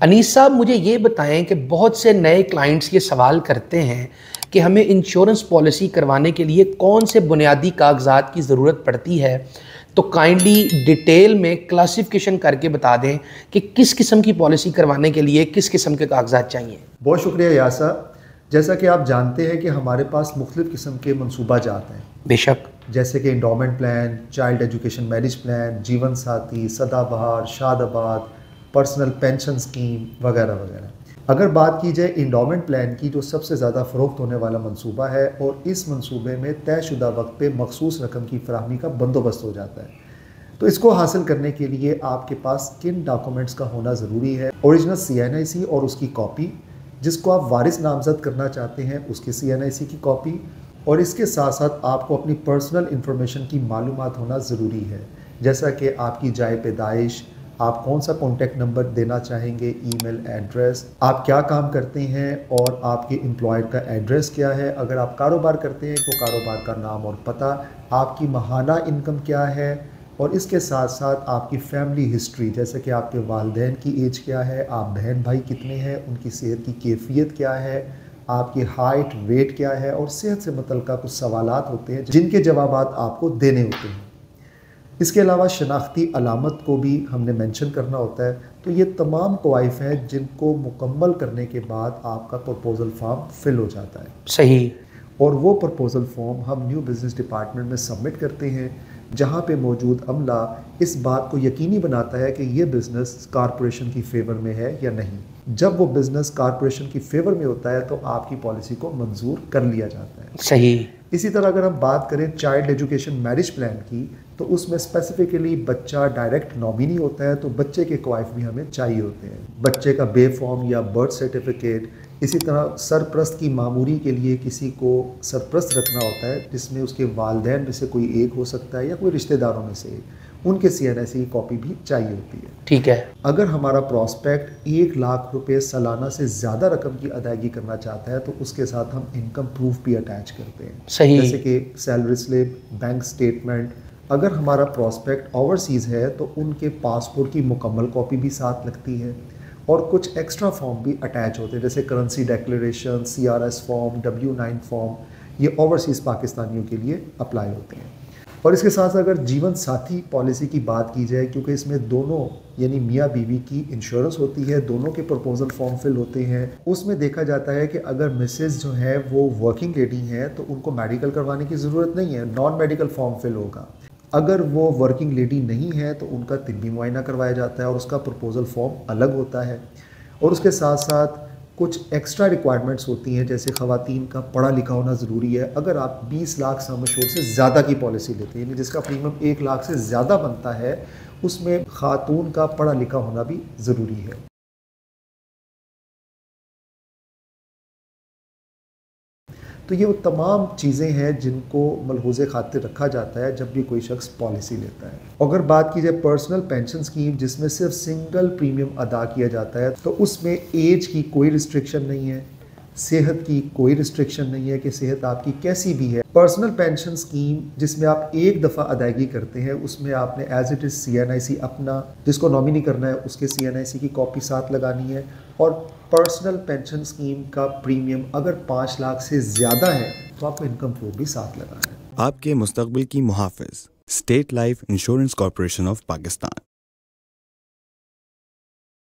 अनीस साहब, मुझे ये बताएं कि बहुत से नए क्लाइंट्स ये सवाल करते हैं कि हमें इंश्योरेंस पॉलिसी करवाने के लिए कौन से बुनियादी कागजात की ज़रूरत पड़ती है। तो काइंडली डिटेल में क्लासिफिकेशन करके बता दें कि किस किस्म की पॉलिसी करवाने के लिए किस किस्म के कागजात चाहिए। बहुत शुक्रिया यासा। जैसा कि आप जानते हैं कि हमारे पास मुख्तलिफ़ किस्म के मनसूबा जात हैं, बेशक, जैसे कि endowment plan, child education marriage plan, जीवन साथी, सदाबहार, शादाबाद, पर्सनल पेंशन स्कीम वगैरह वगैरह। अगर बात की जाए इंडोमेंट प्लान की, जो सबसे ज़्यादा फ़रोख्त होने वाला मनसूबा है, और इस मनसूबे में तयशुदा वक्त पे मखसूस रकम की फराहमी का बंदोबस्त हो जाता है। तो इसको हासिल करने के लिए आपके पास किन डॉक्यूमेंट्स का होना ज़रूरी है? ओरिजिनल CNIC और उसकी कॉपी, जिसको आप वारिस नामज़द करना चाहते हैं उसकी CNIC की कॉपी, और इसके साथ साथ आपको अपनी पर्सनल इंफॉर्मेशन की मालूमात होना ज़रूरी है, जैसा कि आपकी जाए पैदाइश, आप कौन सा कॉन्टैक्ट नंबर देना चाहेंगे, ईमेल एड्रेस, आप क्या काम करते हैं और आपके एम्प्लॉयर का एड्रेस क्या है, अगर आप कारोबार करते हैं तो कारोबार का नाम और पता, आपकी माहाना इनकम क्या है, और इसके साथ साथ आपकी फैमिली हिस्ट्री, जैसे कि आपके वालिदैन की एज क्या है, आप बहन भाई कितने हैं, उनकी सेहत की कैफियत क्या है, आपकी हाइट वेट क्या है, और सेहत से मुतल्लिक़ कुछ सवालात होते हैं जिनके जवाबात आपको देने होते हैं। इसके अलावा शनाख्ती अलामत को भी हमने मेंशन करना होता है। तो ये तमाम क्वाइफ हैं जिनको मुकम्मल करने के बाद आपका प्रपोज़ल फॉर्म फिल हो जाता है। सही। और वो प्रपोज़ल फॉर्म हम न्यू बिज़नेस डिपार्टमेंट में सबमिट करते हैं, जहाँ पे मौजूद अमला इस बात को यकीनी बनाता है कि ये बिज़नेस कॉरपोरेशन की फ़ेवर में है या नहीं। जब वो बिज़नेस कॉरपोरेशन की फ़ेवर में होता है तो आपकी पॉलिसी को मंजूर कर लिया जाता है। सही। इसी तरह अगर हम बात करें चाइल्ड एजुकेशन मैरिज प्लान की, तो उसमें स्पेसिफिकली बच्चा डायरेक्ट नॉमिनी होता है, तो बच्चे के क्वाइफ भी हमें चाहिए होते हैं। बच्चे का बे फॉर्म या बर्थ सर्टिफिकेट, इसी तरह सरप्रस्त की मामूरी के लिए किसी को सरप्रस्त रखना होता है, जिसमें उसके वालिदैन में से कोई एक हो सकता है या कोई रिश्तेदारों में से एक, उनके CNIC की कॉपी भी चाहिए होती है। ठीक है। अगर हमारा प्रॉस्पेक्ट 1 लाख रुपए सालाना से ज़्यादा रकम की अदायगी करना चाहता है तो उसके साथ हम इनकम प्रूफ भी अटैच करते हैं, सही। जैसे कि सैलरी स्लिप, बैंक स्टेटमेंट। अगर हमारा प्रॉस्पेक्ट ओवरसीज़ है तो उनके पासपोर्ट की मुकम्मल कॉपी भी साथ लगती है, और कुछ एक्स्ट्रा फॉर्म भी अटैच होते हैं, जैसे currency declaration, CRS form, W9 form. ये ओवरसीज़ पाकिस्तानियों के लिए अप्लाई होते हैं। और इसके साथ अगर जीवन साथी पॉलिसी की बात की जाए, क्योंकि इसमें दोनों यानी मियाँ बीवी की इंश्योरेंस होती है, दोनों के प्रपोजल फॉर्म फिल होते हैं, उसमें देखा जाता है कि अगर मिसेज जो है वो वर्किंग लेडी हैं तो उनको मेडिकल करवाने की ज़रूरत नहीं है, नॉन मेडिकल फॉर्म फिल होगा। अगर वो वर्किंग लेडी नहीं है तो उनका तिब्बी मुआयना करवाया जाता है और उसका प्रपोजल फॉर्म अलग होता है। और उसके साथ साथ कुछ एक्स्ट्रा रिक्वायरमेंट्स होती हैं, जैसे ख़वातीन का पढ़ा लिखा होना ज़रूरी है। अगर आप 20 लाख सम एश्योर्ड से ज़्यादा की पॉलिसी लेते हैं, यानी जिसका प्रीमियम 1 लाख से ज़्यादा बनता है, उसमें खातून का पढ़ा लिखा होना भी ज़रूरी है। तो ये वो तमाम चीज़ें हैं जिनको मलहूज़े खातिर रखा जाता है जब भी कोई शख्स पॉलिसी लेता है। अगर बात की जाए पर्सनल पेंशन स्कीम, जिसमें सिर्फ सिंगल प्रीमियम अदा किया जाता है, तो उसमें एज की कोई रिस्ट्रिक्शन नहीं है, सेहत की कोई रिस्ट्रिक्शन नहीं है कि सेहत आपकी कैसी भी है। पर्सनल पेंशन स्कीम जिसमें आप एक दफ़ा अदायगी करते हैं, उसमें आपने एज इट इज़ CNIC अपना, जिसको नॉमिनी करना है उसके CNIC की कॉपी साथ लगानी है। और पर्सनल पेंशन स्कीम का प्रीमियम अगर 5 लाख से ज़्यादा है तो आपको इनकम प्रूफ भी साथ लगाना है। आपके मुस्तकबिल की मुहाफ़िज़, state life insurance corporation of Pakistan.